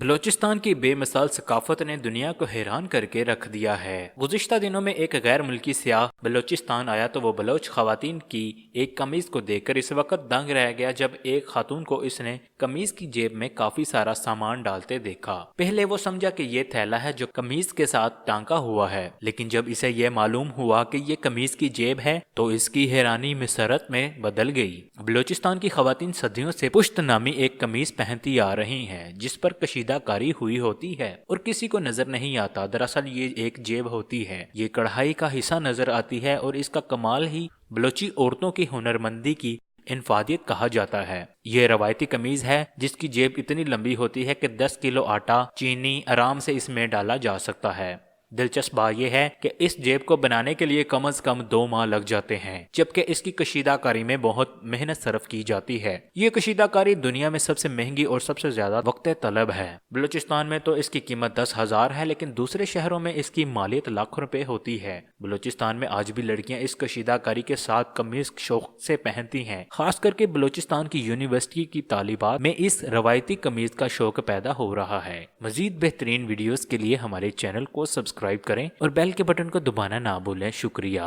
بلوچستان کی بے مثال ثقافت نے دنیا کو حیران کر کے رکھ دیا ہے۔ گزشتہ دنوں میں ایک غیر ملکی سیاح بلوچستان آیا تو وہ بلوچ خواتین کی ایک قمیض کو دیکھ کر اس وقت دنگ رہ گیا جب ایک خاتون کو اس نے قمیض کی جیب میں کافی سارا سامان ڈالتے دیکھا۔ پہلے وہ سمجھا کہ یہ تھیلا ہے جو قمیض کے ساتھ ٹانکا ہوا ہے، لیکن جب اسے یہ معلوم ہوا کہ یہ قمیض کی جیب ہے تو اس کی حیرانی مسرت میں بدل گئی۔ بلوچستان کی خواتین صدیوں سے پشت نامی ایک قمیض پہنتی آ رہی ہیں جس پر کشیدہ کاری ہوئی ہوتی ہے اور کسی کو نظر نہیں آتا۔ دراصل یہ ایک جیب ہوتی ہے، یہ کڑھائی کا حصہ نظر آتی ہے اور اس کا کمال ہی بلوچی عورتوں کی ہنرمندی کی انفادیت کہا جاتا ہے۔ یہ روایتی قمیض ہے جس کی جیب اتنی لمبی ہوتی ہے کہ 10 کلو آٹا چینی آرام سے اس میں ڈالا جا سکتا ہے۔ دلچسپ بات یہ ہے کہ اس جیب کو بنانے کے لیے کم از کم 2 ماہ لگ جاتے ہیں، جبکہ اس کی کشیدہ کاری میں بہت محنت صرف کی جاتی ہے۔ یہ کشیدہ کاری دنیا میں سب سے مہنگی اور سب سے زیادہ وقت طلب ہے۔ بلوچستان میں تو اس کی قیمت 10,000 ہے، لیکن دوسرے شہروں میں اس کی مالیت لاکھ روپے ہوتی ہے۔ بلوچستان میں آج بھی لڑکیاں اس کشیدہ کاری کے ساتھ قمیض شوق سے پہنتی ہیں، خاص کر کے بلوچستان کی یونیورسٹی کی طالبات میں اس روایتی قمیض کا شوق پیدا ہو رہا ہے۔ مزید بہترین ویڈیوز کے لیے ہمارے چینل کو سبسکرائب کریں اور بیل کے بٹن کو دبانا نہ بھولیں۔ شکریہ۔